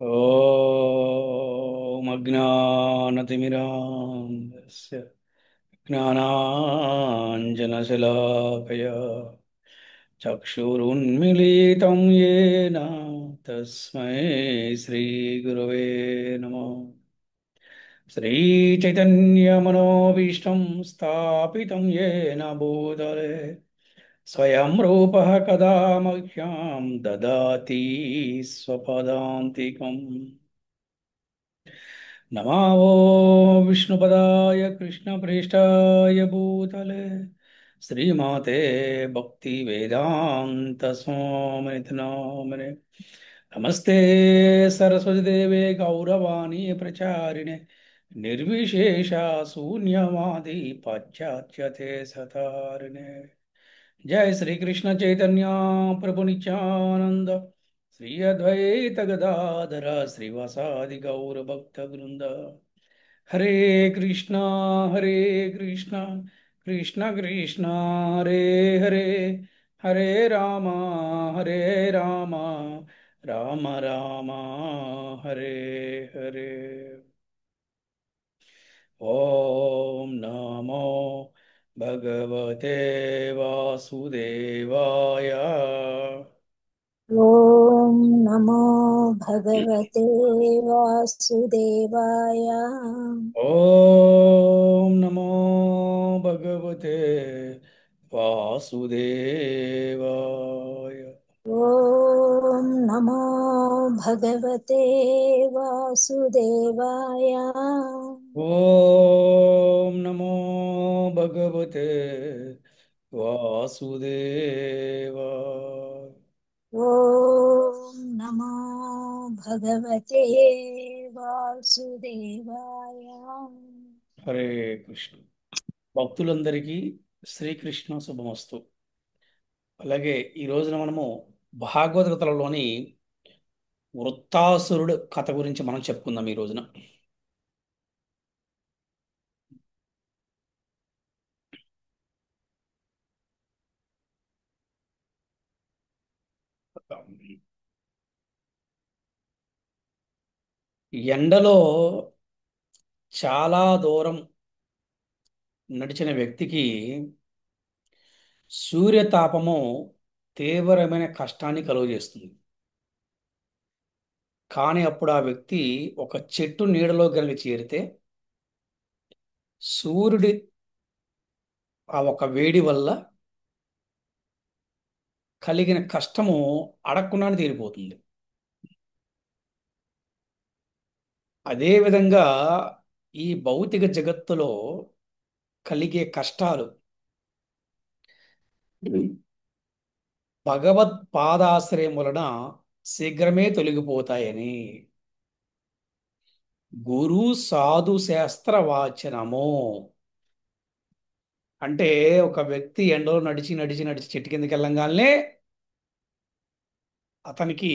ॐ अज्ञानतिमिरान्धस्य ज्ञानाञ्जनशलाकया चक्षुरुन्मीलितं येन तस्मै श्रीगुरवे नमः। श्रीचैतन्यमनोभीष्टं स्थापितं येन भूतले स्वयं रूपः कदा मह्यं ददाति स्वपदान्तिकम्। नमो विष्णुपदाय कृष्णप्रेष्ठाय भूतले श्रीमाते भक्तिवेदान्तस्वामिनिति नामिने। नमस्ते सरस्वतीदेवे गौरवाणी प्रचारिणे निर्विशेषा शून्यवादी पाश्चात्यते सतारिणे। जय श्री कृष्ण चैतन्य प्रभु नित्यानंद श्री अद्वैत गदाधर श्रीवासादि गौर भक्त वृंद। हरे कृष्णा हरे कृष्णा कृष्ण कृष्ण हरे हरे हरे राम राम राम हरे हरे। ओम नमो भगवते वासुदेवाय। ॐ नमो भगवते वासुदेवाय। ओम नमो भगवते वासुदेवाय। ॐ नमो भगवते वासुदेवाय। ओम नमो भगवते वासुदेवाय। ॐ नमो भगवते वासुदेवाय। హరే కృష్ణ. భక్తులందరికీ శ్రీకృష్ణ శుభమస్తు. అలాగే ఈ రోజున మనము భాగవత కథలలోని వృత్తాసురుడు కథ గురించి మనం చెప్పుకుందాం ఈ రోజున. ఎండలో చాలా దూరం నడిచిన వ్యక్తికి సూర్యతాపము తీవ్రమైన కష్టాన్ని కలుగజేస్తుంది. కానీ అప్పుడు ఆ వ్యక్తి ఒక చెట్టు నీడలో కనుక చేరితే సూర్యుడి ఆ ఒక వేడి వల్ల కలిగిన కష్టము అడగకుండానే తీరిపోతుంది. అదేవిధంగా ఈ భౌతిక జగత్తులో కలిగే కష్టాలు భగవత్ పాదాశ్రయం వలన శీఘ్రమే తొలగిపోతాయని గురు సాధు శాస్త్ర వాచనము. అంటే ఒక వ్యక్తి ఎండలో నడిచి నడిచి నడిచి చెట్టు కిందకి వెళ్ళంగానే అతనికి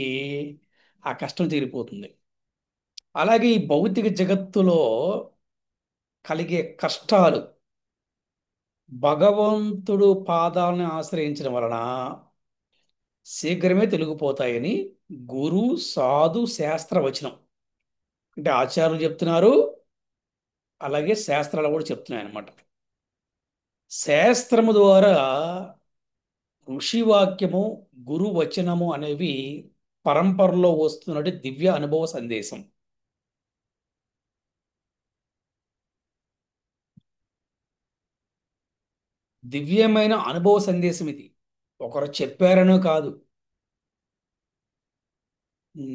ఆ కష్టం తీరిపోతుంది. అలాగే ఈ భౌతిక జగత్తులో కలిగే కష్టాలు భగవంతుడు పాదాలను ఆశ్రయించడం వలన శీఘ్రమే తొలగిపోతాయని గురు సాధు శాస్త్ర వచనం. అంటే ఆచార్యులు చెప్తున్నారు, అలాగే శాస్త్రాలు కూడా చెప్తున్నాయి అన్నమాట. శాస్త్రము ద్వారా ఋషివాక్యము గురు వచనము అనేవి పరంపరలో వస్తున్నటి దివ్య అనుభవ సందేశం. దివ్యమైన అనుభవ సందేశం ఇది. ఒకరు చెప్పారనో కాదు,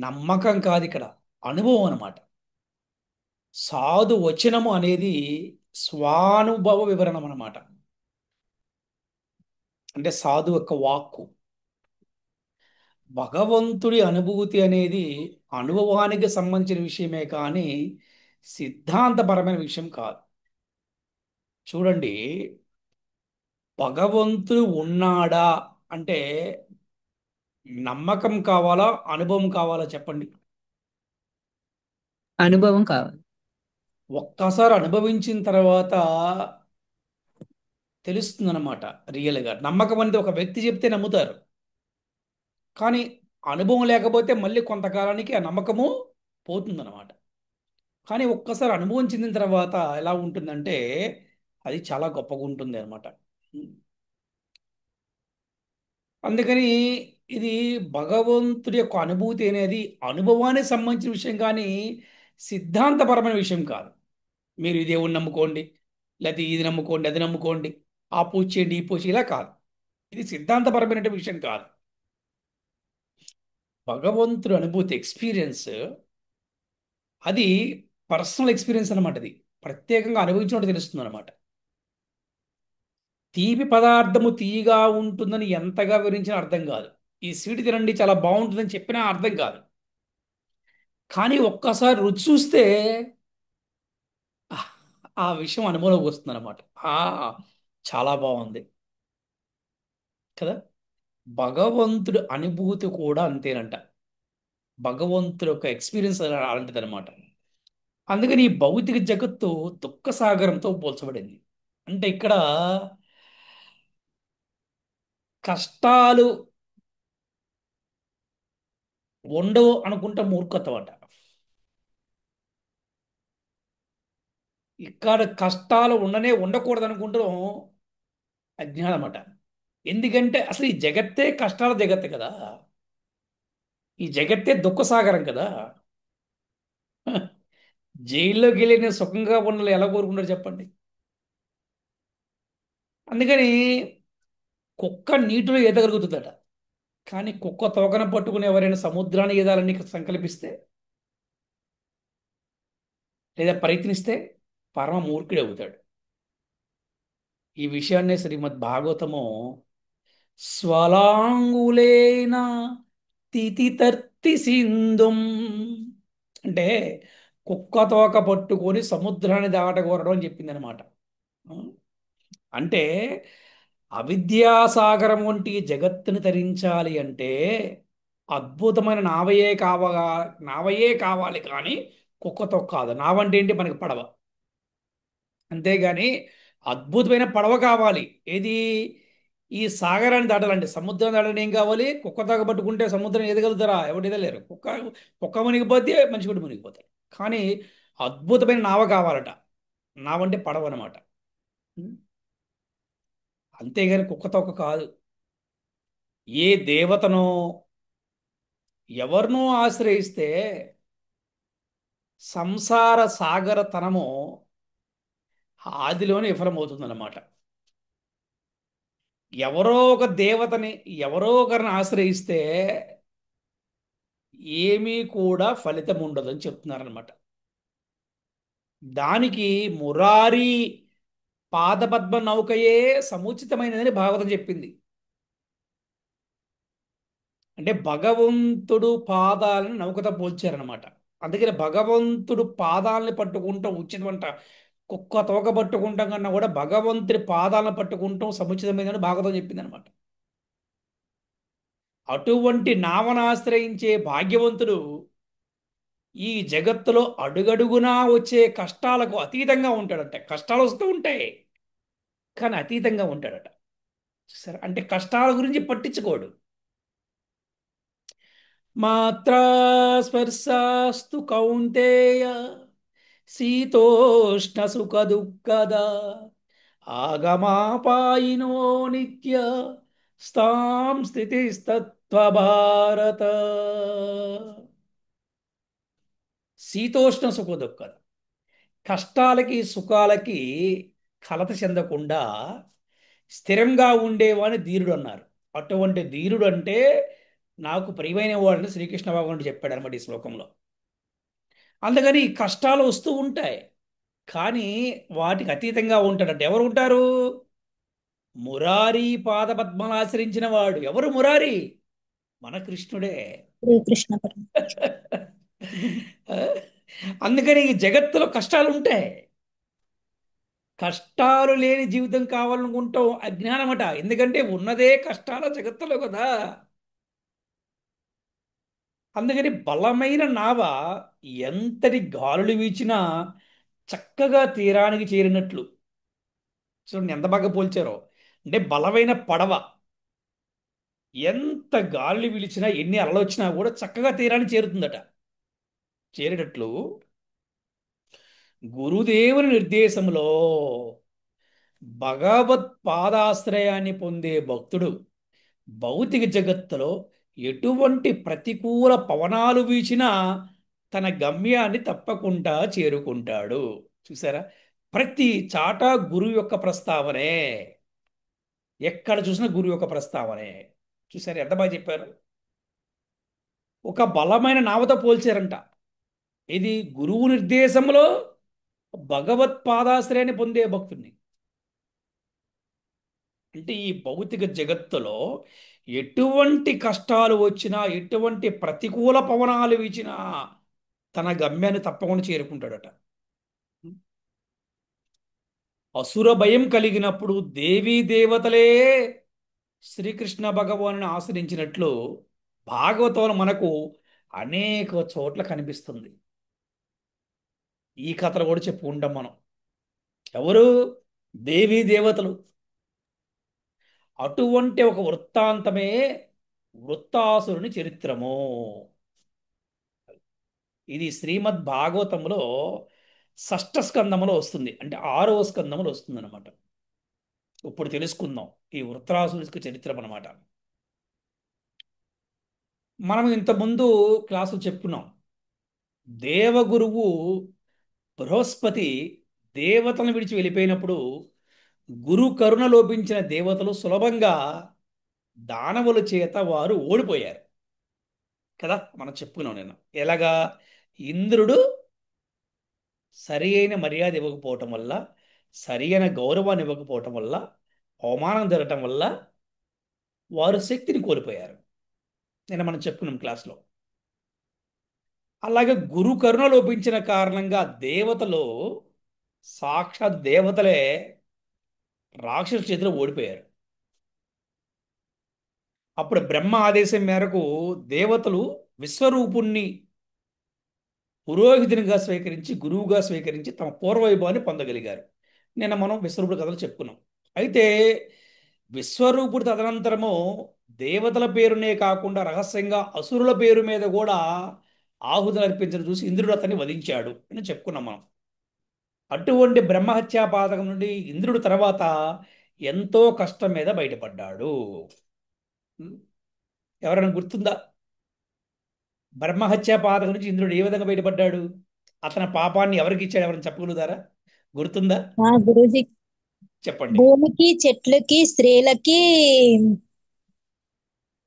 నమ్మకం కాదు, ఇక్కడ అనుభవం అన్నమాట. సాధు వచనము అనేది స్వానుభవ వివరణం అన్నమాట. అంటే సాధు యొక్క వాక్కు. భగవంతుడి అనుభూతి అనేది అనుభవానికి సంబంధించిన విషయమే కానీ సిద్ధాంతపరమైన విషయం కాదు. చూడండి, భగవంతుడు ఉన్నాడా అంటే నమ్మకం కావాలా, అనుభవం కావాలా చెప్పండి. అనుభవం కావాలి. ఒక్కసారి అనుభవించిన తర్వాత తెలుస్తుందన్నమాట. రియల్గా నమ్మకం అనేది ఒక వ్యక్తి చెప్తే నమ్ముతారు, కానీ అనుభవం లేకపోతే మళ్ళీ కొంతకాలానికి ఆ నమ్మకము పోతుందన్నమాట. కానీ ఒక్కసారి అనుభవం చెందిన తర్వాత ఎలా ఉంటుందంటే అది చాలా గొప్పగా ఉంటుంది అనమాట. అందుకని ఇది భగవంతుడి యొక్క అనుభూతి అనేది అనుభవానికి సంబంధించిన విషయం కానీ సిద్ధాంతపరమైన విషయం కాదు. మీరు ఈ దేవుణ్ణి నమ్ముకోండి, లేకపోతే ఇది నమ్ముకోండి, అది నమ్ముకోండి, ఆ పూజ చేయండి, ఈ పూజ చేయండి, ఇలా కాదు. ఇది సిద్ధాంతపరమైన విషయం కాదు. భగవంతుడి అనుభూతి ఎక్స్పీరియన్స్ అది పర్సనల్ ఎక్స్పీరియన్స్ అనమాట. అది ప్రత్యేకంగా అనుభవించినట్టు తెలుస్తుంది అనమాట. తీపి పదార్థము తీయగా ఉంటుందని ఎంతగా వివరించినా అర్థం కాదు. ఈ స్వీట్ తినండి చాలా బాగుంటుందని చెప్పినా అర్థం కాదు. కానీ ఒక్కసారి రుచి చూస్తే ఆ విషయం అనుభవంలోకి వస్తుంది అనమాట. ఆ చాలా బాగుంది కదా. భగవంతుడి అనుభూతి కూడా అంతేనంట. భగవంతుడి యొక్క ఎక్స్పీరియన్స్ అలాంటిదన్నమాట. అందుకని ఈ భౌతిక జగత్తు దుఃఖ సాగరంతో పోల్చబడింది. అంటే ఇక్కడ కష్టాలు ఉండవు అనుకుంటే మూర్ఖత్వం అంట. ఇక్కడ కష్టాలు ఉండకూడదు అనుకుంటాం అజ్ఞానం అట. ఎందుకంటే అసలు ఈ జగత్తే కష్టాల జగత్తు కదా. ఈ జగత్తే దుఃఖ సాగరం కదా. జైల్లోకి వెళ్ళి నేను సుఖంగా ఉండాలి ఎలా కోరుకుంటారు చెప్పండి. అందుకని కుక్క నీటిలో ఈదగలుగుతుందట. కానీ కుక్క తోకన పట్టుకుని ఎవరైనా సముద్రాన్ని ఈదాలని సంకల్పిస్తే లేదా ప్రయత్నిస్తే పరమ మూర్ఖుడు అవుతాడు. ఈ విషయాన్నే శ్రీమద్ భాగవతము స్వలాంగులేన తితితర్తి సింధుం అంటే కుక్క తోక పట్టుకొని సముద్రాన్ని దాటకూరడం అని చెప్పింది అనమాట. అంటే అవిద్యాసాగరం వంటి జగత్తుని తరించాలి అంటే అద్భుతమైన నావయే కావాలి కానీ కుక్కతో కాదు. నావంటే ఏంటి మనకి పడవ. అంతేగాని అద్భుతమైన పడవ కావాలి. ఏది ఈ సాగరాన్ని దాటాలంటే సముద్రం దాటాలని ఏం కావాలి? కుక్క తాగ పట్టుకుంటే సముద్రం ఎదగలుగుతారా? ఎవరు ఎదలేరు. కుక్క మునిగిపోతే మనిషి కూడా మునిగిపోతాడు. కానీ అద్భుతమైన నావ కావాలట. నావంటే పడవ అనమాట. అంతేగాని కుక్క తోక కాదు. ఏ దేవతనో ఎవరినో ఆశ్రయిస్తే సంసార సాగర తనము ఆదిలోనే విఫలమవుతుందన్నమాట. ఎవరో ఒక దేవతని ఎవరో ఒకరిని ఆశ్రయిస్తే ఏమీ కూడా ఫలితం ఉండదని చెప్తున్నారనమాట. దానికి మురారి పాదపద్మ నౌకయే సముచితమైనదని భాగవతం చెప్పింది. అంటే భగవంతుడు పాదాలను నౌకతో పోల్చారనమాట. అందుకని భగవంతుడు పాదాలని పట్టుకుంటాం ఉచితమంట. కుక్క తోక పట్టుకుంటాం కన్నా కూడా భగవంతుడి పాదాలను పట్టుకుంటాం సముచితమైనదని భాగవతం చెప్పింది అనమాట. అటువంటి నావను ఆశ్రయించే భాగ్యవంతుడు ఈ జగత్తులో అడుగడుగునా వచ్చే కష్టాలకు అతీతంగా ఉంటాడట. కష్టాలు వస్తూ ఉంటాయి కానీ అతీతంగా ఉంటాడట. సరే అంటే కష్టాల గురించి పట్టించుకోడు. మాత్రా స్పర్శాస్తు కౌంతేయ శీతోష్ణ సుఖ దుఃఖద ఆగమాపాయినో నిత్య స్థాం స్థితిస్తత్వ భారత. శీతోష్ణ సుఖ దుఃఖద కష్టాలకి సుఖాలకి కలత చెందకుండా స్థిరంగా ఉండేవాడిని ధీరుడు అన్నారు. అటువంటి ధీరుడు అంటే నాకు ప్రియమైన వాడిని శ్రీకృష్ణ భగవానుడు చెప్పాడు అనమాట ఈ శ్లోకంలో. అందుకని ఈ కష్టాలు వస్తూ ఉంటాయి కానీ వాటికి అతీతంగా ఉంటాడంటే ఎవరు ఉంటారు? మురారి పాదపద్మలు ఆశ్రయించిన వాడు. ఎవరు మురారి? మన కృష్ణుడే. శ్రీకృష్ణ పరమ. అందుకని ఈ జగత్తులో కష్టాలు ఉంటాయి. కష్టాలు లేని జీవితం కావాలనుకుంటాం అజ్ఞానమట. ఎందుకంటే ఉన్నదే కష్టాల జగత్తులో కదా. అందుకని బలమైన నావ ఎంతటి గాలులు వీచినా చక్కగా తీరానికి చేరినట్లు. చూడండి ఎంత బాగా పోల్చారో. అంటే బలమైన పడవ ఎంత గాలి వీచినా ఎన్ని అలలు వచ్చినా కూడా చక్కగా తీరానికి చేరుతుందట. చేరేటట్లు గురుదేవుని నిర్దేశంలో భగవత్ పాదాశ్రయాన్ని పొందే భక్తుడు భౌతిక జగత్తులో ఎటువంటి ప్రతికూల పవనాలు వీచినా తన గమ్యాన్ని తప్పకుండా చేరుకుంటాడు. చూసారా? ప్రతి చాట గురువు యొక్క ప్రస్తావనే. ఎక్కడ చూసినా గురువు యొక్క ప్రస్తావనే. చూసారా ఎంత బాగా చెప్పారు? ఒక బలమైన నావతో పోల్చారంట. ఇది గురువు నిర్దేశంలో భగవత్ పాదాశ్రయాన్ని పొందే భక్తుడిని. అంటే ఈ భౌతిక జగత్తులో ఎటువంటి కష్టాలు వచ్చినా, ఎటువంటి ప్రతికూల పవనాలు వీచినా తన గమ్యాన్ని తప్పకుండా చేరుకుంటాడట. అసుర భయం కలిగినప్పుడు దేవీ దేవతలే శ్రీకృష్ణ భగవాను ఆశ్రయించినట్లు భాగవతంలో మనకు అనేక చోట్ల కనిపిస్తుంది. ఈ కథలు కూడా చెప్పుకుంటాం మనం. ఎవరు? దేవీ దేవతలు. అటువంటి ఒక వృత్తాంతమే వృత్తాసురుని చరిత్రము. ఇది శ్రీమద్ భాగవతంలో షష్ఠ స్కందములో వస్తుంది, అంటే 6వ స్కందములో వస్తుంది అనమాట. ఇప్పుడు తెలుసుకుందాం ఈ వృత్రాసురుని చరిత్రం అనమాట. మనం ఇంతకుముందు క్లాసులు చెప్పుకున్నాం. దేవగురువు బృహస్పతి దేవతలను విడిచి వెళ్ళిపోయినప్పుడు గురు కరుణ లోపించిన దేవతలు సులభంగా దానవుల చేత వారు ఓడిపోయారు కదా. మనం చెప్పుకున్నాం నేను ఎలాగా. ఇంద్రుడు సరి అయిన మర్యాద ఇవ్వకపోవటం వల్ల, సరి అయిన గౌరవాన్ని ఇవ్వకపోవటం వల్ల, అవమానం జరగటం వల్ల వారు శక్తిని కోల్పోయారు. నేను మనం చెప్పుకున్నాం క్లాస్లో. అలాగే గురు కరుణ లోపించిన కారణంగా దేవతలు, సాక్షాత్ దేవతలే రాక్షసుల చేతిలో ఓడిపోయారు. అప్పుడు బ్రహ్మ ఆదేశం మేరకు దేవతలు విశ్వరూపుణ్ణి పురోహితునిగా స్వీకరించి, గురువుగా స్వీకరించి తమ పూర్వవైభవాన్ని పొందగలిగారు. నిన్న మనం విశ్వరూపుడు కథలు చెప్పుకున్నాం. అయితే విశ్వరూపుడు తదనంతరము దేవతల పేరునే కాకుండా రహస్యంగా అసురుల పేరు మీద కూడా ఆహుతులు అర్పించడం చూసి ఇంద్రుడు అతన్ని వధించాడు అని చెప్పుకున్నాం మనం. అటువంటి బ్రహ్మహత్యా పాతకం నుండి ఇంద్రుడు తర్వాత ఎంతో కష్టం మీద బయటపడ్డాడు. ఎవరైనా గుర్తుందా? బ్రహ్మహత్యా పాతకం నుంచి ఇంద్రుడు ఏ విధంగా బయటపడ్డాడు? అతని పాపాన్ని ఎవరికి ఇచ్చాడు? ఎవరైనా చెప్పగలుగుతారా? గుర్తుందా? గురూజీ, చెప్పండి. భూమికి, చెట్లకి, స్త్రీలకి,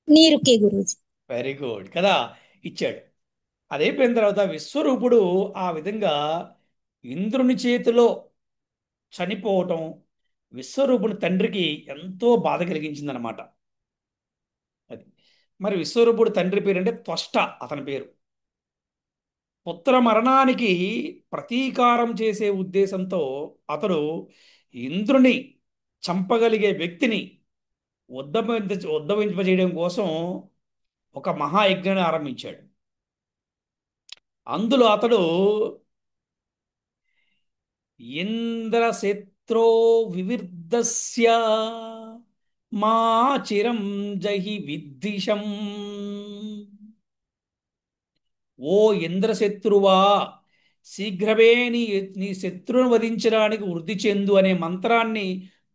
నీరుకి గురూజీ. వెరీ గుడ్ కదా, ఇచ్చాడు. అదైపోయిన తర్వాత విశ్వరూపుడు ఆ విధంగా ఇంద్రుని చేతిలో చనిపోవటం విశ్వరూపుని తండ్రికి ఎంతో బాధ కలిగించిందనమాట. అది మరి విశ్వరూపుడు తండ్రి పేరు అంటే త్వష్ట అతని పేరు. పుత్ర మరణానికి ప్రతీకారం చేసే ఉద్దేశంతో అతడు ఇంద్రుని చంపగలిగే వ్యక్తిని ఉద్ధవింపజేయడం కోసం ఒక మహాయజ్ఞాన్ని ఆరంభించాడు. అందులో అతడు ఇంద్రశత్రో వివిర్ధస్య మా చిరం జహి విద్విషం. ఓ ఇంద్రశత్రువా, శీఘ్రమే నీ శత్రువును వధించడానికి వృద్ధి చెందు అనే మంత్రాన్ని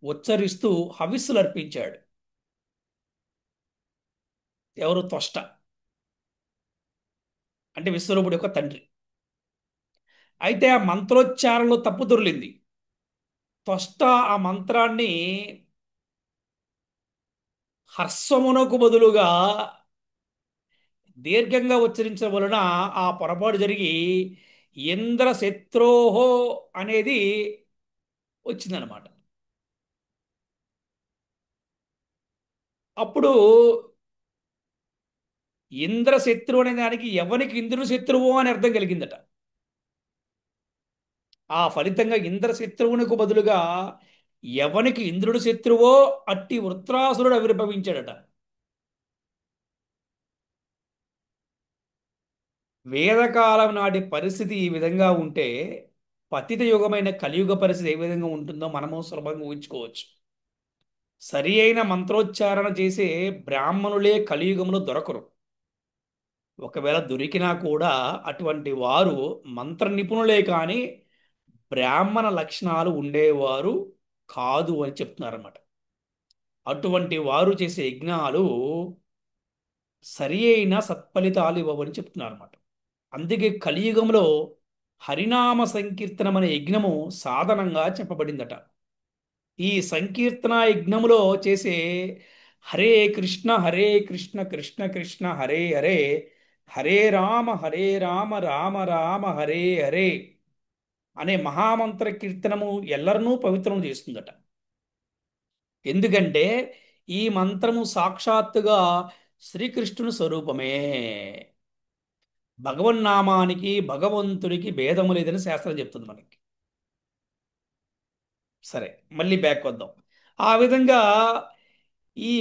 ఉచ్చరిస్తూ హవిస్సులు అర్పించాడు. ఎవరు? త్వష్ట, అంటే విశ్వరూపుడు యొక్క తండ్రి. అయితే ఆ మంత్రోచ్చారణలో తప్పు దొర్లింది. త్వష్ట ఆ మంత్రాన్ని హర్స్వమునకు బదులుగా దీర్ఘంగా ఉచ్చరించడం వలన ఆ పొరపాటు జరిగి ఇంద్రశత్రోహో అనేది వచ్చిందనమాట. అప్పుడు ఇంద్రశత్రువు అనే దానికి ఎవనికి ఇంద్రుడు శత్రువు అని అర్థం కలిగిందట. ఆ ఫలితంగా ఇంద్రశత్రువునకు బదులుగా ఎవనికి ఇంద్రుడు శత్రువో అట్టి వృత్రాసురుడు ఆవిర్భవించాడట. వేదకాలం నాటి పరిస్థితి ఈ విధంగా ఉంటే పతిత యుగమైన కలియుగ పరిస్థితి ఏ విధంగా ఉంటుందో మనము సులభంగా ఊహించుకోవచ్చు. సరి అయిన మంత్రోచ్చారణ చేసే బ్రాహ్మణులే కలియుగంలో దొరకరు. ఒకవేళ దొరికినా కూడా అటువంటి వారు మంత్ర నిపుణులే కానీ బ్రాహ్మణ లక్షణాలు ఉండేవారు కాదు అని చెప్తున్నారన్నమాట. అటువంటి వారు చేసే యజ్ఞాలు సరి అయిన సత్ఫలితాలు ఇవ్వవని చెప్తున్నారు అనమాట. అందుకే కలియుగంలో హరినామ సంకీర్తనం అనే యజ్ఞము సాధనంగా చెప్పబడిందట. ఈ సంకీర్తన యజ్ఞములో చేసే హరే కృష్ణ కృష్ణ కృష్ణ హరే హరే, హరే రామ రామ రామ హరే హరే అనే మహామంత్ర కీర్తనము ఎల్లరనూ పవిత్రం చేస్తుందట. ఎందుకంటే ఈ మంత్రము సాక్షాత్తుగా శ్రీకృష్ణుని స్వరూపమే. భగవన్నామానికి భగవంతునికి భేదము లేదని శాస్త్రం చెప్తుంది మనకి. సరే, మళ్ళీ బ్యాక్ వద్దాం. ఆ విధంగా ఈ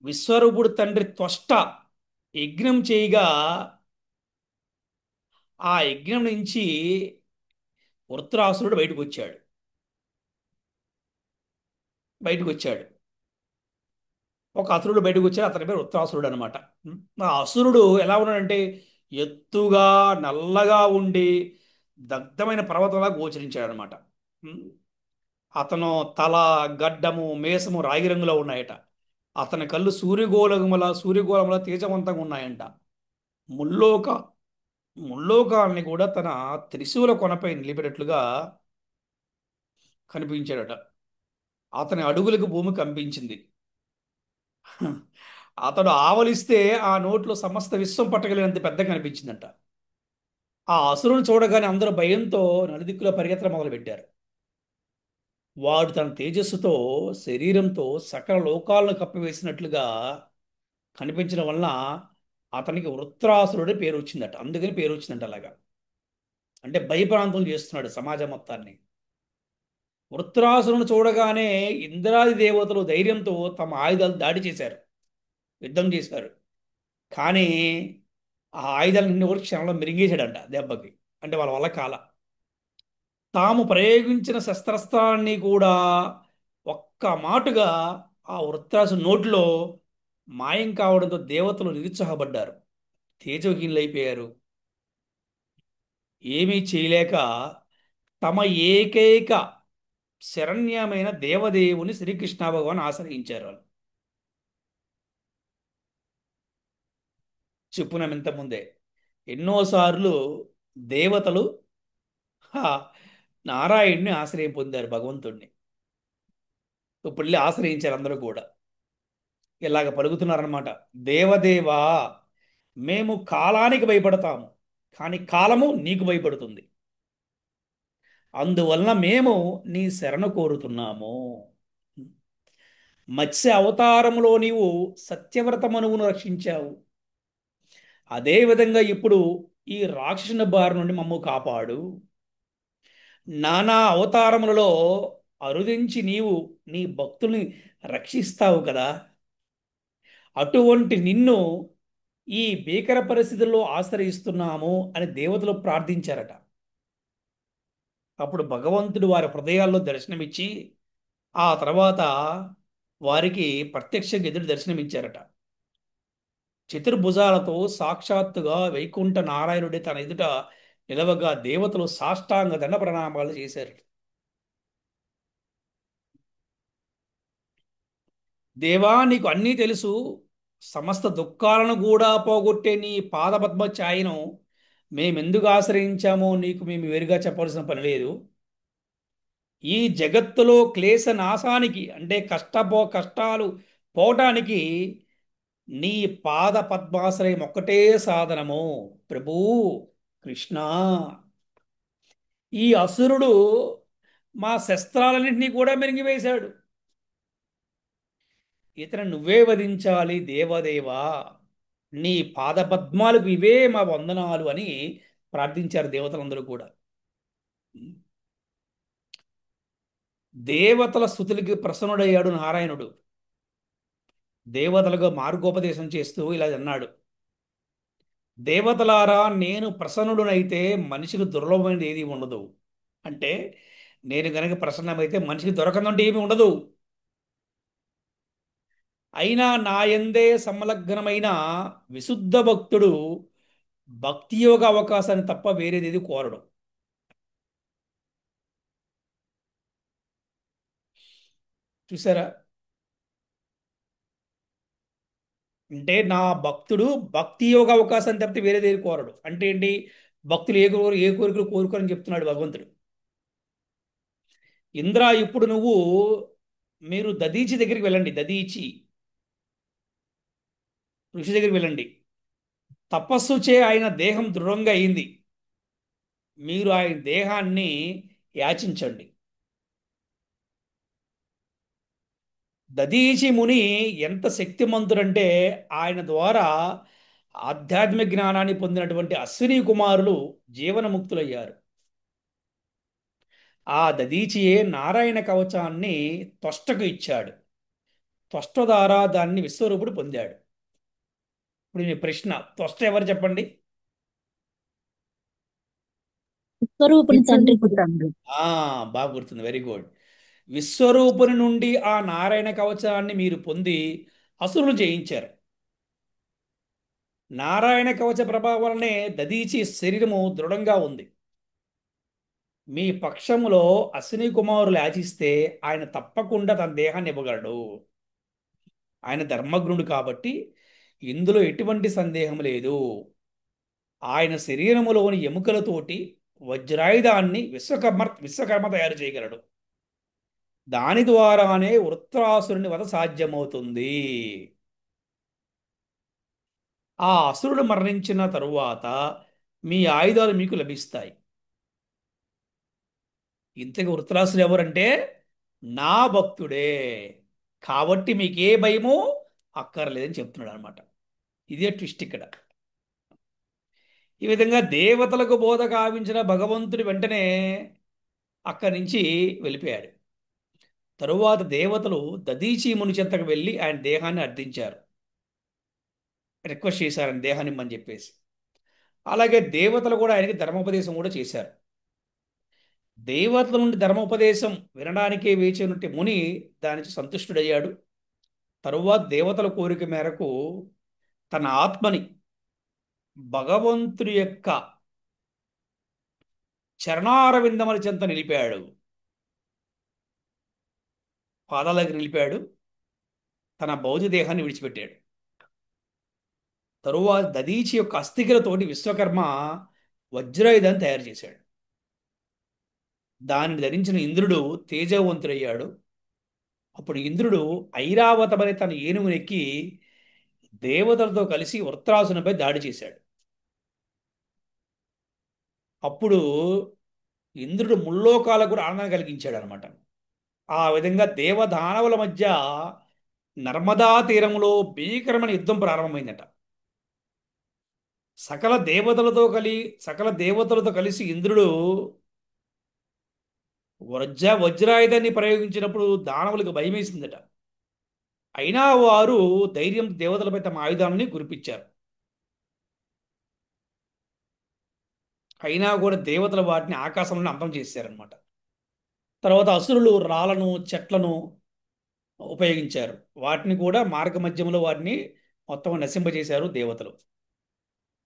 విశ్వరూపుడు తండ్రి త్వష్ట యజ్ఞం చేయగా ఆ యజ్ఞం నుంచి వృత్రాసురుడు బయటకు వచ్చాడు. ఒక అసురుడు బయటకు వచ్చాడు, అతని పేరు వృత్రాసురుడు అనమాట. ఆ అసురుడు ఎలా ఉన్నాడంటే ఎత్తుగా నల్లగా ఉండి దగ్ధమైన పర్వతంలా గోచరించాడు అనమాట. అతను తల, గడ్డము, మేసము రాగి రంగులో ఉన్నాయట. అతని కళ్ళు సూర్యగోళముల తేజవంతంగా ఉన్నాయంట. ముల్లోక ముల్లోకాలని కూడా తన త్రిశూల కొనపై నిలిపేటట్లుగా కనిపించాడట. అతని అడుగులకు భూమి కంపించింది. అతడు ఆవలిస్తే ఆ నోట్లో సమస్త విశ్వం పట్టగలిగినంత పెద్ద కనిపించిందంట. ఆ అసురుని చూడగానే అందరూ భయంతో నలుదిక్కులో పరిగెత్తడం మొదలుపెట్టారు. వాడు తన తేజస్సుతో, శరీరంతో సకల లోకాలను కప్పివేసినట్లుగా కనిపించడం వలన అతనికి వృత్రాసురుడి పేరు వచ్చిందట. అందుకని పేరు వచ్చిందంట అలాగా. అంటే భయప్రాంతులు చేస్తున్నాడు సమాజం మొత్తాన్ని. వృత్రాసురుని చూడగానే ఇంద్రాది దేవతలు ధైర్యంతో తమ ఆయుధాలు దాడి చేశారు, యుద్ధం చేశారు. కానీ ఆ ఆయుధాలన్నీ కూడా క్షణంలో మిరిగేశాడంట దెబ్బకి. అంటే వాళ్ళ వల్ల కాల. తాము ప్రయోగించిన శస్త్రాస్త్రాన్ని కూడా ఒక్క మాటుగా ఆ వృత్రాసు నోటిలో మాయం కావడంతో దేవతలు నిరుత్సాహపడ్డారు, తేజోహీనులైపోయారు. ఏమీ చేయలేక తమ ఏకైక శరణ్యమైన దేవదేవుని శ్రీకృష్ణ భగవాన్ ఆశ్రయించారు వాళ్ళు. చెప్పున్నాం ఇంతకుముందే ఎన్నోసార్లు దేవతలు హా, నారాయణ్ణి ఆశ్రయం పొందారు, భగవంతుణ్ణి. ఇప్పుడు వెళ్ళి ఆశ్రయించారు అందరూ కూడా. ఇలాగ పలుకుతున్నారనమాట. దేవదేవా, మేము కాలానికి భయపడతాము, కానీ కాలము నీకు భయపడుతుంది. అందువలన మేము నీ శరణు కోరుతున్నాము. మత్స్య అవతారములో నీవు సత్యవ్రత మనువును రక్షించావు. అదేవిధంగా ఇప్పుడు ఈ రాక్షసుని బారి నుండి మమ్ము కాపాడు. నానా అవతారములలో అరుదించి నీవు నీ భక్తుల్ని రక్షిస్తావు కదా. అటువంటి నిన్ను ఈ భీకర పరిస్థితుల్లో ఆశ్రయిస్తున్నాము అని దేవతలు ప్రార్థించారట. అప్పుడు భగవంతుడు వారి హృదయాల్లో దర్శనమిచ్చి ఆ తర్వాత వారికి ప్రత్యక్షంగా ఎదురు దర్శనమిచ్చారట. చతుర్భుజాలతో సాక్షాత్తుగా వైకుంఠ నారాయణుడే తన ఎదుట నిలవగా దేవతలు సాష్టాంగ దండ ప్రణామాలు చేశారు. దేవా, నీకు అన్నీ తెలుసు. సమస్త దుఃఖాలను కూడా పోగొట్టే నీ పాదపద్మ ఛాయను మేమెందుకు ఆశ్రయించామో నీకు మేము వేరుగా చెప్పవలసిన పని లేదు. ఈ జగత్తులో క్లేశ నాశానికి అంటే కష్టాలు పోవటానికి నీ పాద పద్మాశ్రయం ఒక్కటే సాధనము ప్రభూ కృష్ణ. ఈ అసురుడు మా శస్త్రాలన్నింటినీ కూడా మెరిగివేశాడు. ఇతను నువ్వే వధించాలి దేవదేవా. నీ పాదపద్మాలకు ఇవే మా వందనాలు అని ప్రార్థించారు దేవతలందరూ కూడా. దేవతల స్తుతులకి ప్రసన్నుడయ్యాడు నారాయణుడు. దేవతలకు మార్గోపదేశం చేస్తూ ఇలా అన్నాడు. దేవతలారా, నేను ప్రసన్నుడునైతే మనిషికి దుర్లభమైనది ఏది ఉండదు. అంటే నేను గనక ప్రసన్నమైతే మనిషికి దొరకదంటే ఏమి ఉండదు. అయినా నాయందే సంలగ్నమైన విశుద్ధ భక్తుడు భక్తి యోగ అవకాశాన్ని తప్ప వేరేదేది కోరడు. చూసారా? అంటే నా భక్తుడు భక్తి యోగ అవకాశాన్ని తప్పితే వేరేదేది కోరడు అంటే ఏంటి? భక్తులు ఏ కోరికలు కోరుకోరని చెప్తున్నాడు భగవంతుడు. ఇంద్ర, ఇప్పుడు నువ్వు మీరు దదీచి దగ్గరికి వెళ్ళండి. దదీచి ఋషి దగ్గరికి వెళ్ళండి. తపస్సు చే ఆయన దేహం దృఢంగా అయింది. మీరు ఆయన దేహాన్ని యాచించండి. దదీచి ముని ఎంత శక్తిమంతుడంటే ఆయన ద్వారా ఆధ్యాత్మిక జ్ఞానాన్ని పొందినటువంటి అశ్విని కుమారులు జీవనముక్తులయ్యారు. ఆ దదీచియే నారాయణ కవచాన్ని త్వష్టకు ఇచ్చాడు. త్వష్ట ద్వారా దాన్ని విశ్వరూపుడు పొందాడు. ఇప్పుడు మీ ప్రశ్న, త్వష్ట ఎవరు చెప్పండి? విశ్వరూపుని తండ్రి విశ్వరూపు గురుజీ. తండ్రి. ఆ బాగా గుర్తుంది, వెరీ గుడ్. విశ్వరూపుని నుండి ఆ నారాయణ కవచాన్ని మీరు పొంది అసురులు జయించారు. నారాయణ కవచ ప్రభావం వల్లనే దదీచి శరీరము దృఢంగా ఉంది. మీ పక్షములో అశ్విని కుమారులు యాచిస్తే ఆయన తప్పకుండా తన దేహాన్ని ఇవ్వగలడు. ఆయన ధర్మజ్ఞుడు కాబట్టి ఇందులో ఎటువంటి సందేహం లేదు. ఆయన శరీరములోని ఎముకలతోటి వజ్రాయుధాన్ని విశ్వకర్మ తయారు చేయగలడు. దాని ద్వారానే వృత్రాసురుని వధ సాధ్యమవుతుంది. ఆ అసురుడు మరణించిన తరువాత మీ ఆయుధాలు మీకు లభిస్తాయి. ఇంతకు వృత్రాసుడు ఎవరంటే నా భక్తుడే, కాబట్టి మీకు ఏ భయము అక్కర్లేదని చెప్తున్నాడు అనమాట. ఇదే ట్విస్ట్ ఇక్కడ. ఈ విధంగా దేవతలకు బోధ కావించిన భగవంతుడి వెంటనే అక్కడి నుంచి వెళ్ళిపోయాడు. తరువాత దేవతలు దదీచి ముని చెంతకు వెళ్ళి ఆయన దేహాన్ని అర్థించారు. రిక్వెస్ట్ చేశారు ఆయన దేహాన్ని ఇమ్మని చెప్పేసి. అలాగే దేవతలు కూడా ఆయనకి ధర్మోపదేశం కూడా చేశారు. దేవతల నుండి ధర్మోపదేశం వినడానికే వేచి ఉన్నట్టు ముని దానికి సంతుష్టుడయ్యాడు. తరువాత దేవతల కోరిక మేరకు తన ఆత్మని భగవంతుడి యొక్క చరణారవిందముల చెంత నిలిపాడు. పాదాల దగ్గర నిలిపాడు. తన భౌతిక దేహాన్ని విడిచిపెట్టాడు. తరువాత దదీచి యొక్క అస్థికలతోటి విశ్వకర్మ వజ్రాయుధాన్ని తయారు చేశాడు. దానిని ధరించిన ఇంద్రుడు తేజవంతుడయ్యాడు. అప్పుడు ఇంద్రుడు ఐరావతం అనే తన ఏనుగునెక్కి దేవతలతో కలిసి వృత్రాసునిపై దాడి చేశాడు. అప్పుడు ఇంద్రుడు ముల్లోకాలకు కూడా ఆనందం కలిగించాడు అనమాట. ఆ విధంగా దేవదానవుల మధ్య నర్మదా తీరంలో భీకరమైన యుద్ధం ప్రారంభమైందట. సకల దేవతలతో కలిసి ఇంద్రుడు వజ్రాయుధాన్ని ప్రయోగించినప్పుడు దానవులకు భయం వేసిందట. అయినా వారు ధైర్యం దేవతలపై తమ ఆయుధాలని కురిపించారు. అయినా కూడా దేవతలు వాటిని ఆకాశంలో అంతం చేశారనమాట. తర్వాత అసురులు రాళ్లను చెట్లను ఉపయోగించారు. వాటిని కూడా మార్గ మధ్యంలో వాటిని మొత్తం నశింపజేశారు దేవతలు.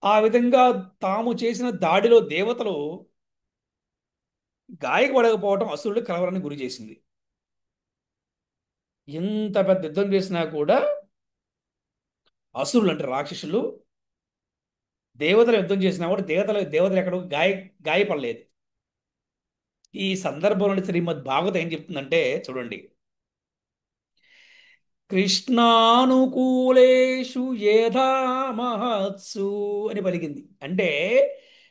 ఆ విధంగా తాము చేసిన దాడిలో దేవతలు గాయపడకపోవడం అసురులు కలవరానికి గురి చేసింది. ఎంత పెద్ద యుద్ధం చేసినా కూడా అసురులు అంటే రాక్షసులు దేవతలు యుద్ధం చేసినా కూడా దేవతలు ఎక్కడో గాయపడలేదు. ఈ సందర్భంలో శ్రీమద్ భాగవతం ఏం చెప్తుందంటే చూడండి. కృష్ణానుకూలేషు యథా మహత్సు అని పలికింది. అంటే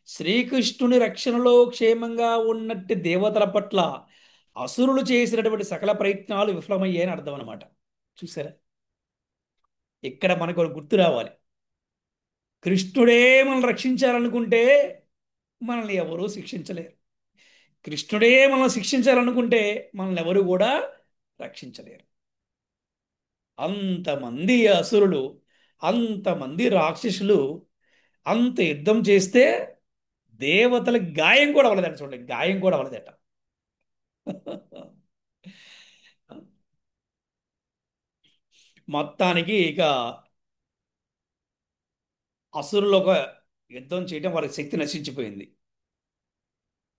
శ్రీకృష్ణుని రక్షణలో క్షేమంగా ఉన్నట్టు దేవతల పట్ల అసురులు చేసినటువంటి సకల ప్రయత్నాలు విఫలమయ్యాయని అర్థం అనమాట. చూసారా? ఇక్కడ మనకు ఒక గుర్తు రావాలి. కృష్ణుడే మనల్ని రక్షించాలనుకుంటే మనల్ని ఎవరూ శిక్షించలేరు. కృష్ణుడే మనల్ని శిక్షించాలనుకుంటే మనల్ని ఎవరు కూడా రక్షించలేరు. అంతమంది అసురులు, అంతమంది రాక్షసులు అంత యుద్ధం చేస్తే దేవతలకు గాయం కూడా అవ్వలేదట. చూడండి, గాయం కూడా అవ్వలేదట. మొత్తానికి ఇక అసురులు ఒక యుద్ధం చేయడం వాళ్ళకి శక్తి నశించిపోయింది.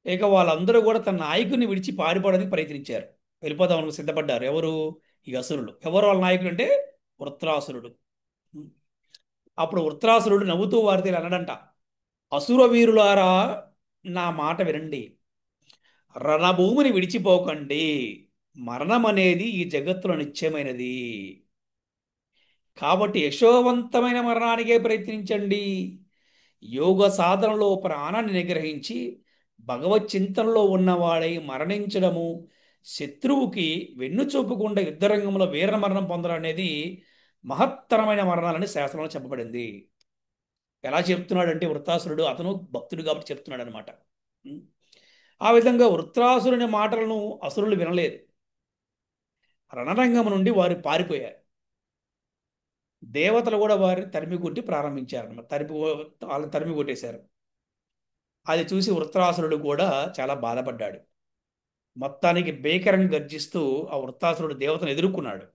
ఇక వాళ్ళందరూ కూడా తన నాయకుడిని విడిచి పారిపోవడానికి ప్రయత్నించారు. వెళ్ళిపోదామని సిద్ధపడ్డారు. ఎవరు? ఈ అసురులు. ఎవరు వాళ్ళ నాయకుడు అంటే వృత్రాసురుడు. అప్పుడు వృత్రాసురుడు నవ్వుతూ వారితో ఇలా అన్నాడంట: అసుర వీరులారా, నా మాట వినండి. రణభూమిని విడిచిపోకండి. మరణం అనేది ఈ జగత్తులో నిత్యమైనది. కాబట్టి యశోవంతమైన మరణానికే ప్రయత్నించండి. యోగ సాధనలో ప్రాణాన్ని నిగ్రహించి భగవత్ చింతనలో ఉన్నవాడై మరణించడము, శత్రువుకి వెన్ను చూపకుండా యుద్ధరంగంలో వీర మరణం పొందడం అనేది మహత్తరమైన మరణాలని శాస్త్రంలో చెప్పబడింది. ఎలా చెప్తున్నాడంటే వృత్రాసురుడు, అతను భక్తుడు కాబట్టి చెప్తున్నాడు అనమాట. ఆ విధంగా వృత్రాసురుని మాటలను అసురులు వినలేదు. రణరంగం నుండి వారు పారిపోయారు. దేవతలు కూడా వారిని తరిమి కొట్టి ప్రారంభించారు అన్నమాట. వాళ్ళని తరిమి కొట్టేశారు. అది చూసి వృత్రాసురుడు కూడా చాలా బాధపడ్డాడు. మొత్తానికి భీకరంగా గర్జిస్తూ ఆ వృత్రాసురుడు దేవతను ఎదుర్కొన్నాడు.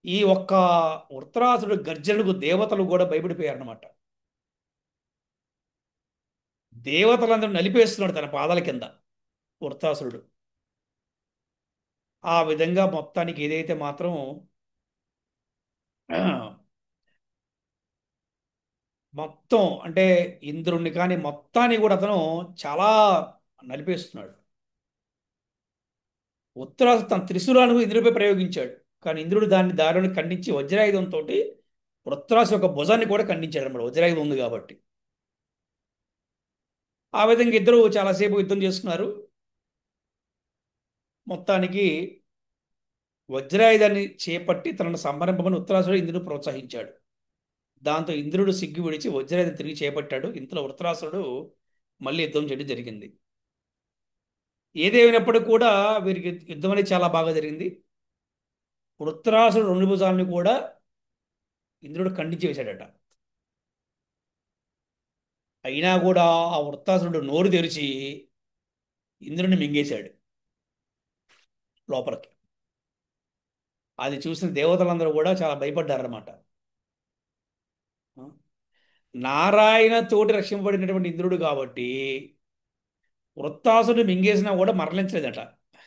ఈ ఒక్క వృత్రాసురుడు గర్జనకు దేవతలు కూడా భయపడిపోయారన్నమాట. దేవతలందరూ నలిపేస్తున్నాడు తన పాదాల కింద వృత్రాసురుడు. ఆ విధంగా మొత్తానికి ఏదైతే మాత్రం మొత్తం అంటే ఇంద్రుణ్ణి కానీ మొత్తాన్ని కూడా అతను చాలా నలిపేస్తున్నాడు. ఉత్తరాసు తన త్రిశూలాలను ఇంద్రుడిపై ప్రయోగించాడు. కానీ ఇంద్రుడు దారిని ఖండించి వజ్రాయుధంతో వృత్రాసు యొక్క భుజాన్ని కూడా ఖండించాడు అన్నమాట. వజ్రాయుధం ఉంది కాబట్టి. ఆ విధంగా ఇద్దరు చాలాసేపు యుద్ధం చేస్తున్నారు. మొత్తానికి వజ్రాయుధాన్ని చేపట్టి తనను సంహరింపమని ఉత్తరాసుడు ఇంద్రుడు ప్రోత్సహించాడు. దాంతో ఇంద్రుడు సిగ్గు విడిచి వజ్రాయుధం తిరిగి చేపట్టాడు. ఇంతలో వృత్రాసుడు మళ్ళీ యుద్ధం చేయడం జరిగింది. ఏదేమైనప్పటికీ కూడా వీరికి యుద్ధం అనేది చాలా బాగా జరిగింది. వృత్రాసుడు రెండు భుజాలను కూడా ఇంద్రుడు ఖండించి వేశాడట. అయినా కూడా ఆ వృత్రాసురుడు నోరు తెరిచి ఇంద్రుడిని మింగేశాడు లోపలికి. అది చూసిన దేవతలందరూ కూడా చాలా భయపడ్డారన్నమాట. నారాయణ తోటి రక్షింపబడినటువంటి ఇంద్రుడు కాబట్టి వృత్తాసుడు మింగేసినా కూడా మరలించలేదట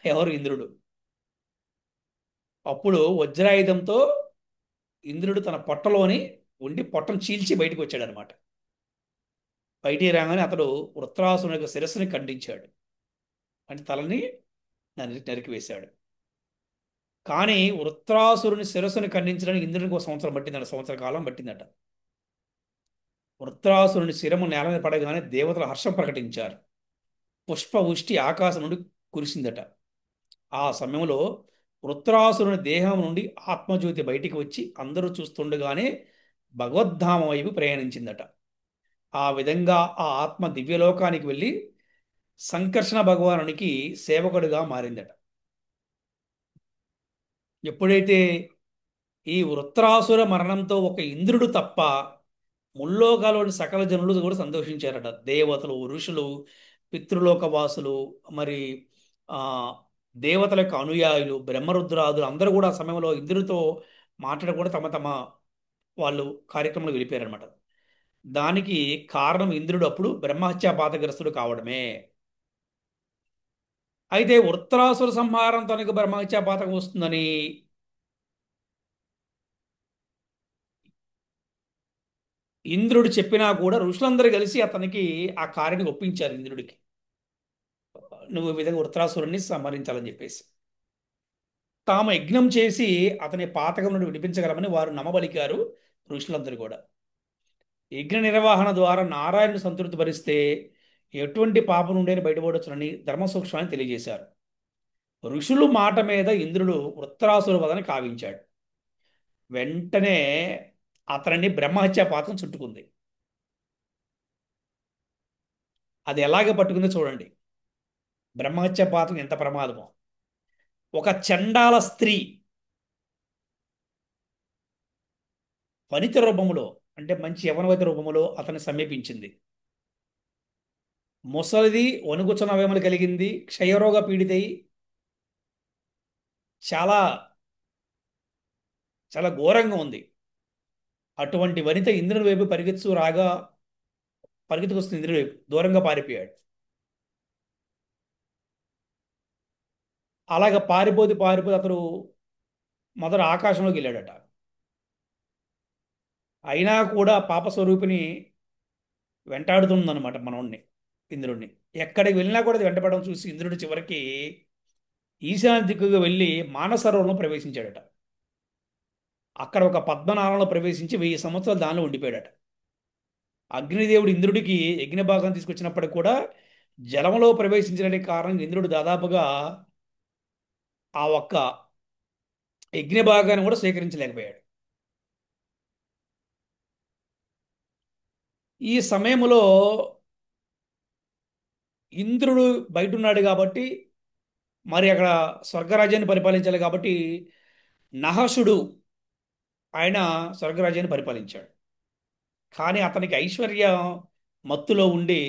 ఎవరు? ఇంద్రుడు. అప్పుడు వజ్రాయుధంతో ఇంద్రుడు తన పొట్టలోని ఉండి పొట్టను చీల్చి బయటకు వచ్చాడనమాట. బయటికి రాగానే అతడు వృత్రాసుని యొక్క శిరస్సుని ఖండించాడు. అంటే తలని నరికివేశాడు. కానీ వృత్రాసురుని శిరస్సుని ఖండించడానికి ఇంద్రునికి ఒక సంవత్సరం పట్టిందట. సంవత్సర కాలం పట్టిందట. వృత్రాసురుని శిరము నేల మీద పడగానే దేవతలు హర్షం ప్రకటించారు. పుష్ప వృష్టి ఆకాశం నుండి కురిసిందట. ఆ సమయంలో వృత్రాసురుని దేహం నుండి ఆత్మజ్యోతి బయటికి వచ్చి అందరూ చూస్తుండగానే భగవద్ధామం వైపు ప్రయాణించిందట. ఆ విధంగా ఆ ఆత్మ దివ్యలోకానికి వెళ్ళి సంకర్షణ భగవానునికి సేవకుడిగా మారిందట. ఎప్పుడైతే ఈ వృత్రాసుర మరణంతో ఒక ఇంద్రుడు తప్ప ముల్లోకాలోని సకల జనులు కూడా సంతోషించారట. దేవతలు, ఋషులు, పితృలోకవాసులు, మరి ఆ దేవతల యొక్క అనుయాయులు, బ్రహ్మరుద్రాదులు అందరూ కూడా ఆ సమయంలో ఇంద్రుడితో మాట్లాడకుండా తమ తమ వాళ్ళు కార్యక్రమాలు వెళ్ళిపోయారనమాట. దానికి కారణం ఇంద్రుడు అప్పుడు బ్రహ్మహత్యాపాతగ్రస్తుడు కావడమే. అయితే వృత్రాసుర సంహారం తనకు బ్రహ్మహత్యాపాతకం వస్తుందని ఇంద్రుడు చెప్పినా కూడా ఋషులందరూ కలిసి అతనికి ఆ కార్యాన్ని ఒప్పించారు ఇంద్రుడికి. నువ్వు ఈ విధంగా వృత్రాసురుణ్ణి సంహరించాలని చెప్పేసి తాము యజ్ఞం చేసి అతని పాతకం నుండి విడిపించగలమని వారు నమ్మబలికారు ఋషులందరూ కూడా. యజ్ఞ నిర్వహణ ద్వారా నారాయణుని సంతృప్తి భరిస్తే ఎటువంటి పాపం నుండి బయటపడవచ్చునని ధర్మ సూక్ష్మాన్ని తెలియజేశారు. ఋషులు మాట మీద ఇంద్రుడు వృత్రాసుర వదని కావించాడు. వెంటనే అతనిని బ్రహ్మహత్యా పాతకం చుట్టుకుంది. అది ఎలాగ పట్టుకుందో చూడండి. బ్రహ్మహత్యా పాతకం ఎంత ప్రమాదమో. ఒక చండాల స్త్రీ వనిత రూపములో, అంటే మంచి యవనవతి రూపములో అతన్ని సమీపించింది. ముసలిది, వణుకుచున్న అవయములు కలిగింది, క్షయరోగ పీడితై చాలా చాలా ఘోరంగా ఉంది. అటువంటి వనిత ఇంద్రుని వైపు పరిగెత్తు రాగా పరిగెత్తుకొస్తుంది ఇంద్రుడి వైపు, దూరంగా పారిపోయాడు. అలాగ పారిపోతే అతడు మొదట ఆకాశంలోకి వెళ్ళాడట. అయినా కూడా పాప స్వరూపిణి వెంటాడుతుందన్నమాట మనోణ్ణి, ఇంద్రుడిని. ఎక్కడికి వెళ్ళినా కూడా అది వెంటపడడం చూసి ఇంద్రుడు చివరికి ఈశాన్య దిక్కుగా వెళ్ళి మానసరోవరంలో ప్రవేశించాడట. అక్కడ ఒక పద్మనాళంలో ప్రవేశించి 1000 సంవత్సరాలు దానిలో ఉండిపోయాడట. అగ్నిదేవుడు ఇంద్రుడికి యజ్ఞభాగం తీసుకొచ్చినప్పటికి కూడా జలంలో ప్రవేశించడానికి కారణం ఇంద్రుడు దాదాపుగా ఆ ఒక్క యజ్ఞ భాగాన్ని కూడా స్వీకరించలేకపోయాడు. ఈ సమయంలో ఇంద్రుడు బయట ఉన్నాడు కాబట్టి, మరి అక్కడ స్వర్గరాజ్యాన్ని పరిపాలించాలి కాబట్టి నహసుడు ఆయన స్వర్గరాజ్యాన్ని పరిపాలించాడు. కానీ అతనికి ఐశ్వర్య మత్తులో ఉండి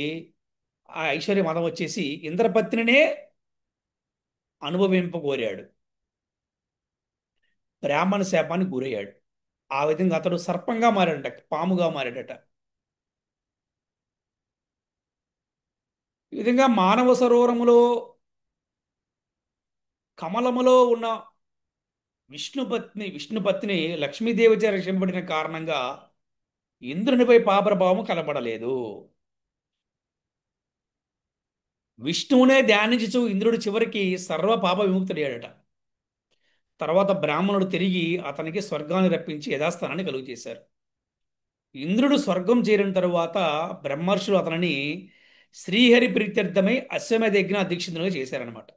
ఆ ఐశ్వర్య మదం వచ్చేసి ఇంద్రపత్నినే అనుభవింపగోరాడు. బ్రాహ్మణ శాపానికి గురయ్యాడు. ఆ విధంగా అతడు సర్పంగా మారాడట, పాముగా మారాడట. ఈ విధంగా మానవ సరోవరములో కమలములో ఉన్న విష్ణుపత్ని లక్ష్మీదేవి చే రక్షింపబడిన కారణంగా ఇంద్రునిపై పాపప్రభావం కనబడలేదు. విష్ణువునే ధ్యానించుచు ఇంద్రుడు చివరికి సర్వ పాప విముక్తుడయ్యాడట. తర్వాత బ్రాహ్మణుడు తిరిగి అతనికి స్వర్గాన్ని రప్పించి యథాస్థానాన్ని కలుగు చేశారు. ఇంద్రుడు స్వర్గం చేరిన తరువాత బ్రహ్మర్షులు అతనిని శ్రీహరి ప్రీత్యర్థమై అశ్వమేధ యజ్ఞ అధ్యక్షునిగా చేశారనమాట.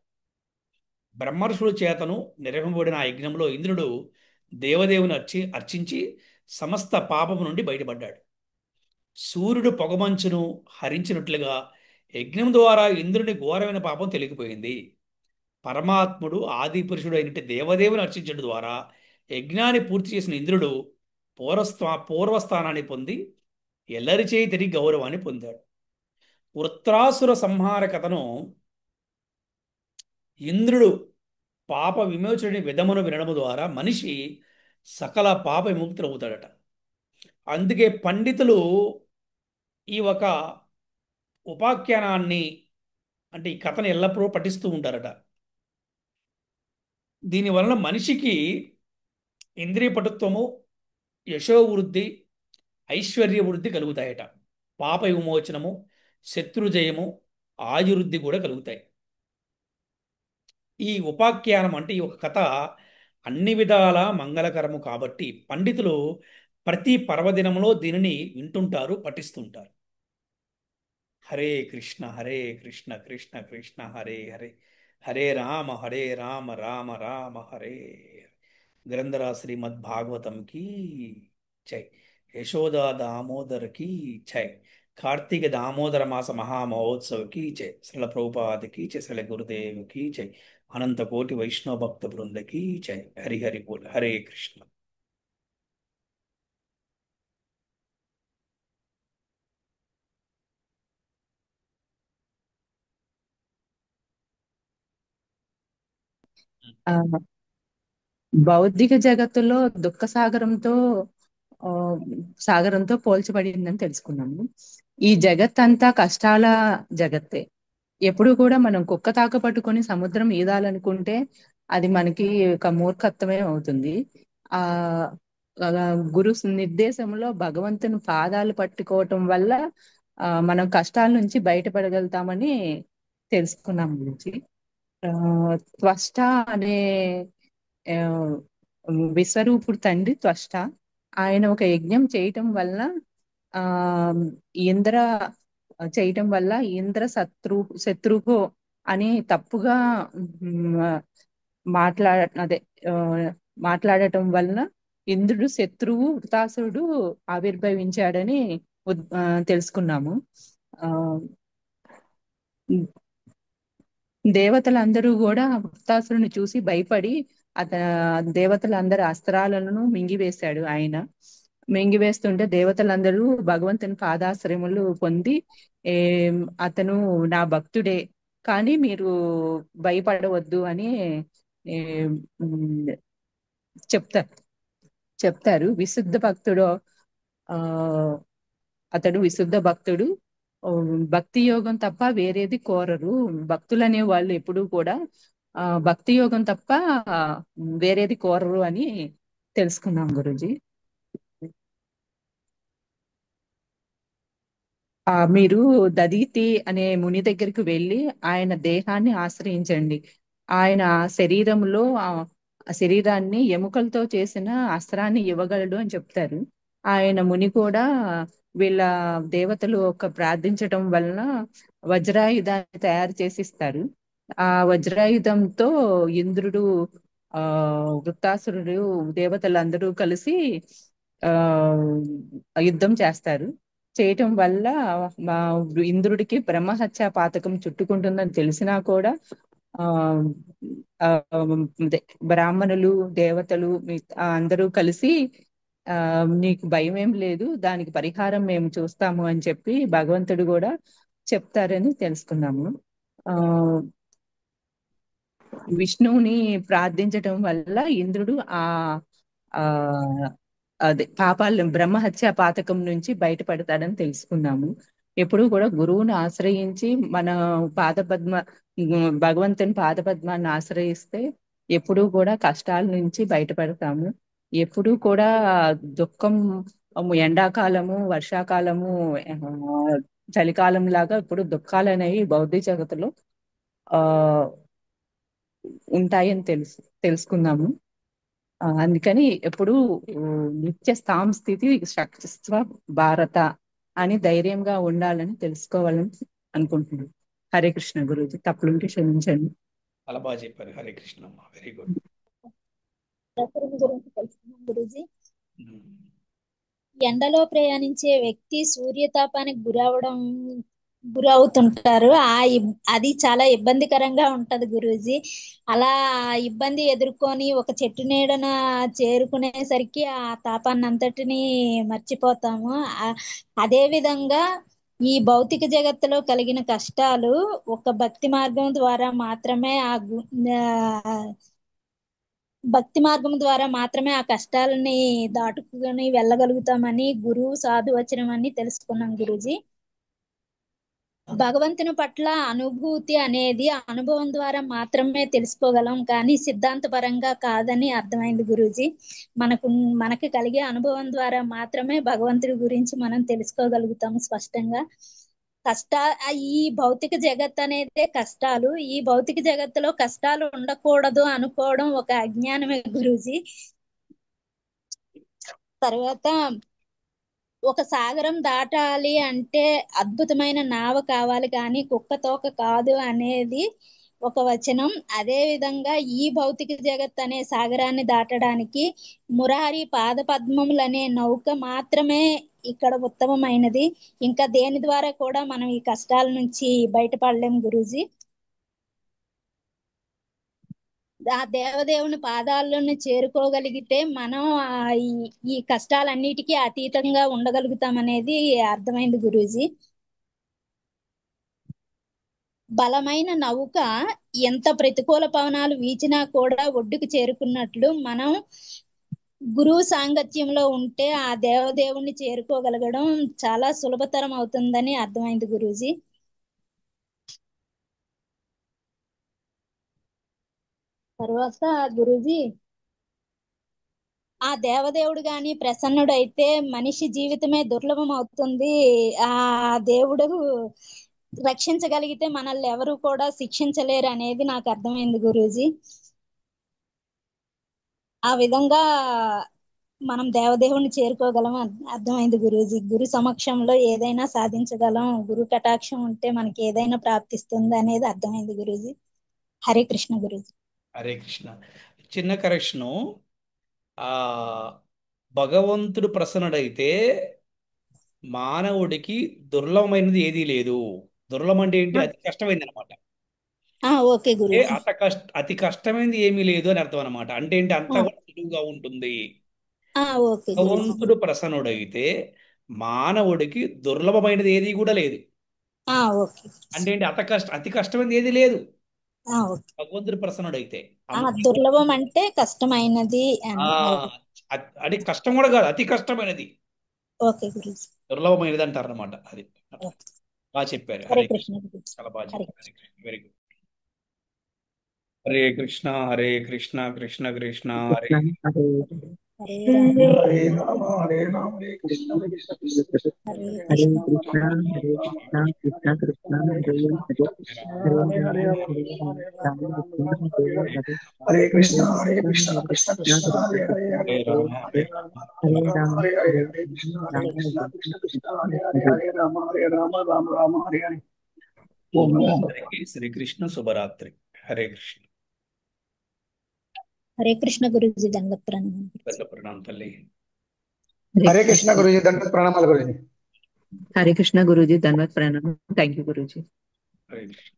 బ్రహ్మర్షుల చేతను నిర్వహింపబడిన ఆ యజ్ఞంలో ఇంద్రుడు దేవదేవుని అర్చించి సమస్త పాపము నుండి బయటపడ్డాడు. సూర్యుడు పొగమంచును హరించినట్లుగా యజ్ఞం ద్వారా ఇంద్రుని ఘోరమైన పాపం తొలగిపోయింది. పరమాత్ముడు ఆది పురుషుడు అయినట్టు దేవదేవుని అర్చించడం ద్వారా యజ్ఞాన్ని పూర్తి చేసిన ఇంద్రుడు పూర్వస్థానాన్ని పొంది ఎల్లరిచే తిరిగి గౌరవాన్ని పొందాడు. వృత్రాసుర సంహార కథను ఇంద్రుడు పాప విమోచని విధమును వినడము ద్వారా మనిషి సకల పాప విముక్తులవుతాడట. అందుకే పండితులు ఈ ఒక ఉపాఖ్యానాన్ని, అంటే ఈ కథను ఎల్లప్పుడూ పఠిస్తూ ఉంటారట. దీని వలన మనిషికి ఇంద్రియ పటుత్వము, యశోవృద్ధి, ఐశ్వర్య వృద్ధి కలుగుతాయట. పాప విమోచనము, శత్రుజయము, ఆయువృద్ధి కూడా కలుగుతాయి. ఈ ఉపాఖ్యానం అంటే ఈ ఒక కథ అన్ని విధాల మంగళకరము కాబట్టి పండితులు ప్రతి పర్వదినంలో దీనిని వింటుంటారు, పఠిస్తుంటారు. హరే కృష్ణ కృష్ణ కృష్ణ హరే హరే, హరే రామ రామ రామ హరే హరే. గ్రంథరా శ్రీమద్ భాగవతం की జై. యశోదా దామోదర్ की జై. కార్తీక దామోదర మాస మహామహోత్సవ్ की జై. శ్రీల ప్రభుపాద की జై. శ్రీల గురుదేవ్ की జై. అనంత కోటి వైష్ణవ భక్త బృంద की జై. హరి హరి బోల్. హరే కృష్ణ. ఆ భౌతిక జగత్తులో దుఃఖ సాగరంతో ఆ, సాగరంతో పోల్చబడిందని తెలుసుకున్నాము. ఈ జగత్ అంతా కష్టాల జగత్తే. ఎప్పుడు కూడా మనం కుక్క తాక పట్టుకొని సముద్రం ఈదాలనుకుంటే అది మనకి ఒక మూర్ఖత్వమే అవుతుంది. ఆ ఆ, గురు నిర్దేశంలో భగవంతుని పాదాలు పట్టుకోవటం వల్ల మనం కష్టాల నుంచి బయటపడగలుగుతామని తెలుసుకున్నాం గురించి. ఆ త్వష్ట అనే ఆ, విశ్వరూపుడు తండ్రి త్వష్ట. ఆయన ఒక యజ్ఞం చేయటం వల్ల ఆ ఇంద్ర చేయటం వల్ల ఇంద్ర శత్రుహో అని తప్పుగా ఉమ్, అదే ఆ, మాట్లాడటం వలన ఇంద్రుడు శత్రువు వృతాసురుడు ఆవిర్భవించాడని తెలుసుకున్నాము. ఆ దేవతలందరూ కూడా వృత్తాసురుని చూసి భయపడి అత దేవతలందరి అస్త్రాలను మింగివేశాడు ఆయన. మింగివేస్తుంటే దేవతలందరూ భగవంతుని పాదాశ్రయములు పొంది ఏ అతను నా భక్తుడే, కానీ మీరు భయపడవద్దు అని ఏ, ఉమ్, చెప్తారు. చెప్తారు. విశుద్ధ భక్తుడు, ఆ అతడు విశుద్ధ భక్తుడు. భక్తి యోగం తప్ప వేరేది కోరరు. భక్తులు అనే వాళ్ళు ఎప్పుడూ కూడా భక్తి యోగం తప్ప ఆ, వేరేది కోరరు అని తెలుసుకున్నాం గురుజీ. మీరు దదీతి అనే ముని దగ్గరికి వెళ్ళి ఆయన దేహాన్ని ఆశ్రయించండి. ఆయన శరీరంలో ఆ శరీరాన్ని ఎముకలతో చేసిన అస్త్రాన్ని ఇవ్వగలడు అని చెప్తారు. ఆయన ముని కూడా వీళ్ళ దేవతలు ఒక ప్రార్థించటం వలన వజ్రాయుధాన్ని తయారు చేసి ఇస్తారు. ఆ వజ్రాయుధంతో ఇంద్రుడు, ఆ వృత్తాసురుడు, దేవతలందరూ కలిసి ఆ యుద్ధం చేస్తారు. చేయటం వల్ల మా ఇంద్రుడికి బ్రహ్మహత్య పాతకం చుట్టుకుంటుందని తెలిసినా కూడా ఆ ఆ, అదే బ్రాహ్మణులు, దేవతలు అందరూ కలిసి ఆ నీకు భయం ఏం లేదు, దానికి పరిహారం మేము చూస్తాము అని చెప్పి భగవంతుడు కూడా చెప్తారని తెలుసుకున్నాము. ఆ విష్ణువుని ప్రార్థించటం వల్ల ఇంద్రుడు ఆ ఆ అదే పాపాలను బ్రహ్మహత్య పాతకం నుంచి బయటపడతాడని తెలుసుకున్నాము. ఎప్పుడూ కూడా గురువుని ఆశ్రయించి మన పాదపద్మ భగవంతుని పాదపద్మాన్ని ఆశ్రయిస్తే ఎప్పుడూ కూడా కష్టాల నుంచి బయటపడతాము. ఎప్పుడూ కూడా దుఃఖం, ఎండాకాలము, వర్షాకాలము, చలికాలం లాగా ఇప్పుడు దుఃఖాలు అనేవి భౌతిక జగత్తులో ఆ ఉంటాయని తెలుసుకున్నాము. అందుకని ఎప్పుడు నిత్య స్థాం స్థితి శక్తిస్వ భారత అని ధైర్యంగా ఉండాలని తెలుసుకోవాలని అనుకుంటున్నాను. హరే కృష్ణ గురూజీ, తప్పులుంటే క్షమించండి. చాలా బాగా చెప్పారు. Hare Krishna, very good. దసరా గురించి తెలుసుకున్నాం గురూజీ. ఎండలో ప్రయాణించే వ్యక్తి సూర్యతాపానికి గురవుతుంటారు. అది చాలా ఇబ్బందికరంగా ఉంటది గురూజీ. అలా ఆ ఇబ్బంది ఎదుర్కొని ఒక చెట్టు నీడన చేరుకునేసరికి ఆ తాపాన్ని అంతటిని మర్చిపోతాము. అదే విధంగా ఈ భౌతిక జగత్తులో కలిగిన కష్టాలు ఒక భక్తి మార్గం ద్వారా మాత్రమే భక్తి మార్గం ద్వారా మాత్రమే ఆ కష్టాలని దాటుకుని వెళ్ళగలుగుతామని గురువు సాధువచనం అని తెలుసుకున్నాం గురూజీ. భగవంతుని పట్ల అనుభూతి అనేది అనుభవం ద్వారా మాత్రమే తెలుసుకోగలం, కానీ సిద్ధాంతపరంగా కాదని అర్థమైంది గురూజీ. మనకి కలిగే అనుభవం ద్వారా మాత్రమే భగవంతుడి గురించి మనం తెలుసుకోగలుగుతాం స్పష్టంగా. కష్ట ఈ భౌతిక జగత్ అనేదే కష్టాలు. ఈ భౌతిక జగత్తులో కష్టాలు ఉండకూడదు అనుకోవడం ఒక అజ్ఞానమే గురూజీ. తర్వాత ఒక సాగరం దాటాలి అంటే అద్భుతమైన నావ కావాలి, కానీ కుక్క తోక కాదు అనేది ఒక వచనం. అదే విధంగా ఈ భౌతిక జగత్ అనే సాగరాన్ని దాటడానికి మురారి పాద పద్మములనే నౌక మాత్రమే ఇక్కడ ఉత్తమమైనది. ఇంకా దేని ద్వారా కూడా మనం ఈ కష్టాల నుంచి బయటపడలేం గురూజీ. ఆ దేవదేవుని పాదాలను చేరుకోగలిగితే మనం ఈ కష్టాలన్నిటికీ అతీతంగా ఉండగలుగుతాం అనేది అర్థమైంది గురూజీ. బలమైన నౌక ఎంత ప్రతికూల పవనాలు వీచినా కూడా ఒడ్డుకు చేరుకున్నట్లు మనం గురువు సాంగత్యంలో ఉంటే ఆ దేవదేవుణ్ణి చేరుకోగలగడం చాలా సులభతరం అవుతుందని అర్థమైంది గురూజీ. తర్వాత గురూజీ, ఆ దేవదేవుడు గాని ప్రసన్నుడైతే మనిషి జీవితమే దుర్లభం అవుతుంది. ఆ దేవుడు రక్షించగలిగితే మనల్ని ఎవరు కూడా శిక్షించలేరు అనేది నాకు అర్థమైంది గురూజీ. ఆ విధంగా మనం దేవదేవుని చేరుకోగలం అర్థమైంది గురూజీ. గురు సమక్షంలో ఏదైనా సాధించగలం, గురు కటాక్షం ఉంటే మనకి ఏదైనా ప్రాప్తిస్తుంది అనేది అర్థమైంది గురూజీ. హరే కృష్ణ గురూజీ. హరే కృష్ణ. చిన్న కరెక్షను. ఆ భగవంతుడు ప్రసన్నుడైతే మానవుడికి దుర్లభమైనది ఏదీ లేదు. దుర్లభం అంటే ఏంటి? అతి కష్టమైంది అనమాట. ఓకే అంటే గురూజీ. అతి కష్టమైనది ఏమీ లేదు అని అర్థం అనమాట. అంటే ఏంటి? అంతా ఆ, కూడా సులువుగా ఉంటుంది. ఓకే గురూజీ. భగవంతుడు ప్రసన్నుడైతే మానవుడికి దుర్లభమైనది ఏది కూడా లేదు. ఓకే. అంటే ఏంటి? అతి కష్టమైనది ఏది లేదు ఓకే. భగవంతుడు ప్రసన్నుడైతే. దుర్లభం అంటే కష్టమైనది ఆ అని. ఓకే. అది కష్టం కూడా కాదు, అతి కష్టమైనది, ఓకే గురూజీ. దుర్లభమైనది అంటారు అనమాట. అది అట్లా ఓకే. బాగా చెప్పారు. హరే హరే కృష్ణ, కృష్ణ గురూజీ. చాలా బాగా హరే చెప్పారు. Hare Krishna, very good. హరే కృష్ణ, హరే కృష్ణ, కృష్ణ కృష్ణ హరే హరే రామ హరే రామ హరే రామ హరే కృష్ణ కృష్ణ కృష్ణ హరే హరే కృష్ణ కృష్ణ హరే కృష్ణ కృష్ణ కృష్ణ హరే హరే హరే హరే రామ హరే హరే రామ రామ రామ కృష్ణ హరే హరే హరే హరే హరే హరే కృష్ణ కృష్ణ హరే కృష్ణ కృష్ణ కృష్ణ కృష్ణ హరే హరే కృష్ణ హరే హరే హరే హరే రామ హరే రామ రామ హరే హరే హరే హరే కృష్ణ రామ కృష్ణ హరే కృష్ణ హరే హరే హరే హరే రామ రామ హరే హరే. ఓం నమో అందరికీ శ్రీకృష్ణ శుభరాత్రి. హరే కృష్ణ. హరే కృష్ణ గురూజీ. దండవత్ ప్రణామం. పెద్ద ప్రణామం తల్లి. హరే కృష్ణ గురుజీ, దండ ప్రణామాలు గురుజీ. హరే కృష్ణ గురూజీ, ధన్యవాద ప్రణామం. Thank you guruji. హరే కృష్ణ.